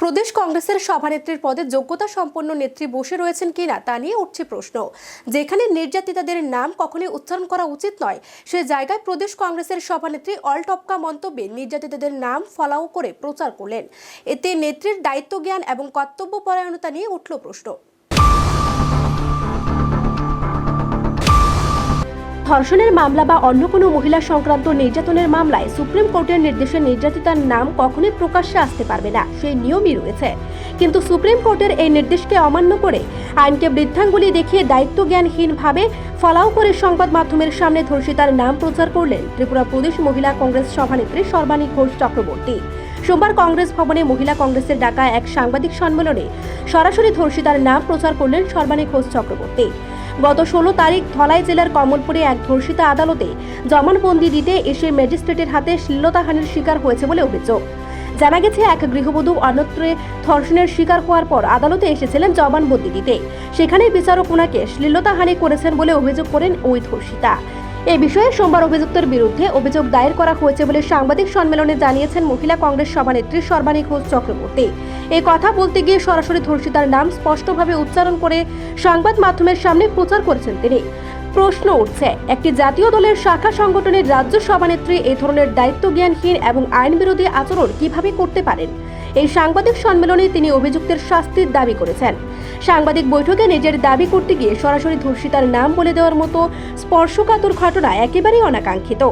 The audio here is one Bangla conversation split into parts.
প্রদেশ কংগ্রেসের সভানেত্রীর পদে যোগ্যতা সম্পন্ন নেত্রী বসে রয়েছেন কিনা তা নিয়ে উঠছে প্রশ্ন। যেখানে নির্যাতিতাদের নাম কখনোই উচ্চারণ করা উচিত নয়, সে জায়গায় প্রদেশ কংগ্রেসের সভানেত্রী অলটপকা মন্তব্যে নির্যাতিতাদের নাম ফলাও করে প্রচার করলেন। এতে নেত্রীর দায়িত্ব জ্ঞান এবং কর্তব্যপরায়ণতা নিয়ে উঠল প্রশ্ন। ধর্ষণের মামলা বা অন্য কোনো মহিলা সংক্রান্ত নির্যাতনের মামলায় সুপ্রিম কোর্টের নির্দেশে নির্যাতিতার নাম কখনোই প্রকাশ্যে আসতে পারবে না, সেই নিয়মই রয়েছে। কিন্তু সুপ্রিম কোর্টের এই নির্দেশকে অমান্য করে আইনকে বৃদ্ধাঙ্গুলি দেখিয়ে দায়িত্বজ্ঞানহীনভাবে ফলাও করে সংবাদ মাধ্যমের সামনে ধর্ষিতার নাম প্রচার করলেন ত্রিপুরা প্রদেশ মহিলা কংগ্রেস সভানেত্রী সর্বাণী ঘোষ চক্রবর্তী। সোমবার কংগ্রেস ভবনে মহিলা কংগ্রেসের ডাকা এক সাংবাদিক সম্মেলনে সরাসরি ধর্ষিতার নাম প্রচার করলেন সর্বাণী ঘোষ চক্রবর্তী। গত 16 তারিখ ধলাই জেলার কমলপুরে এক ধর্ষিতা আদালতে জবানবন্দি দিতে এসে ম্যাজিস্ট্রেটের হাতে শ্লীলতাহানির শিকার হয়েছে বলে অভিযোগ। জানা গেছে, এক গৃহবধূ অন্যত্রে ধর্ষণের শিকার হওয়ার পর আদালতে এসেছিলেন জবানবন্দি দিতে। সেখানে বিচারক ওনাকে শ্লীলতাহানি করেছেন বলে অভিযোগ করেন ওই ধর্ষিতা। এই বিষয়ে সোমবার অভিযুক্তের বিরুদ্ধে অভিযোগ দায়ের করা হয়েছে বলে সাংবাদিক সম্মেলনে জানিয়েছেন মহিলা কংগ্রেস সভানেত্রী সর্বাণী ঘোষ চক্রবর্তী। এই কথা বলতে গিয়ে সরাসরি ধর্ষিতার নাম স্পষ্টভাবে উচ্চারণ করে সংবাদ মাধ্যমের সামনে প্রচার করেছেন তিনি। প্রশ্ন উঠছে, একটি জাতীয় দলের শাখা সংগঠনের রাজ্য সভানেত্রী এই ধরনের দায়িত্বজ্ঞানহীন এবং আইন বিরোধী আচরণ কিভাবে করতে পারেন? এই সাংবাদিক সম্মেলনে তিনি অভিযুক্তের শাস্তির দাবি করেছেন। সাংবাদিক বৈঠকে নিজের দাবি করতে গিয়ে সরাসরি ধর্ষিতার নাম বলে দেওয়ার মতো স্পর্শকাতর ঘটনা একেবারেই অনাকাঙ্ক্ষিত।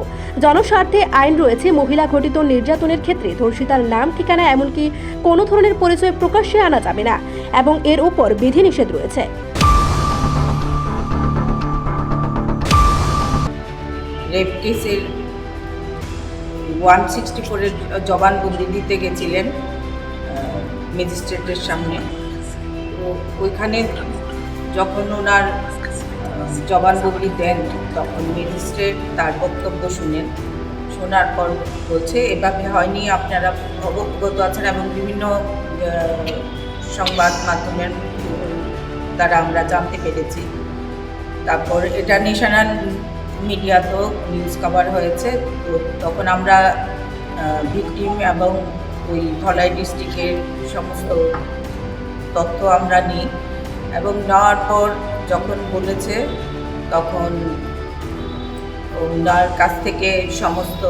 জনস্বার্থে আইন রয়েছে, মহিলা ঘটিত নির্যাতনের ক্ষেত্রে ধর্ষিতার নাম, ঠিকানা, এমনকি কোনো ধরনের পরিচয় প্রকাশ্যে আনা যাবে না এবং এর উপর বিধিনিষেধ রয়েছে। রেপ কেসের 164 এর জবানবন্দি দিতে গেছিলেন ম্যাজিস্ট্রেটের সামনে। তো ওইখানে যখন ওনার জবানবন্দি দেন তখন ম্যাজিস্ট্রেট তার বক্তব্য শোনার পর বলছে, এভাবে হয়নি, আপনারা অবগত আছেন এবং বিভিন্ন সংবাদ মাধ্যমের দ্বারা আমরা জানতে পেরেছি। তারপর এটা ন্যাশনাল মিডিয়াতেও নিউজ কভার হয়েছে। তো তখন আমরা ভিকটিম এবং ওই ধলাই ডিস্ট্রিক্টের সমস্ত তথ্য আমরা নিই এবং নেওয়ার পর যখন বলেছে তখন ওনার কাছ থেকে সমস্ত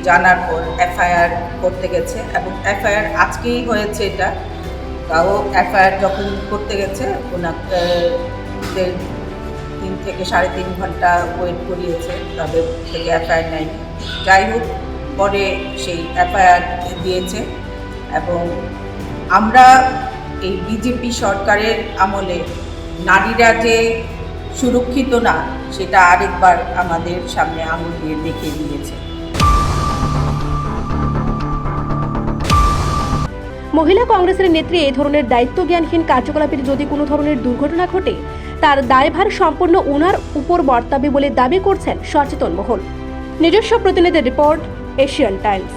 জানার পর এফআইআর করতে গেছে এবং এফআইআর আজকেই হয়েছে। এটা তাও এফআইআর যখন করতে গেছে ওনাকে 3 থেকে 3.5 ঘন্টা ওয়েট করিয়েছে, তাদের থেকে এফআইআর নেয়নি। যাই হোক, পরে সেই এফআইআর দিয়েছে এবং আমরা এই বিজেপি সরকারের আমলে নারীরা যে সুরক্ষিত না, সেটা আরেকবার আমাদের সামনে আঙুল দিয়ে দেখিয়ে দিয়েছে। মহিলা কংগ্রেসের নেত্রী এই ধরনের দায়িত্বজ্ঞানহীন কার্যকলাপের যদি কোনো ধরনের দুর্ঘটনা ঘটে, তার দায়ভার সম্পূর্ণ ওনার উপর বর্তাবে বলে দাবি করছেন সচেতন মহল। নিজস্ব প্রতিনিধির রিপোর্ট, এশিয়ান টাইমস।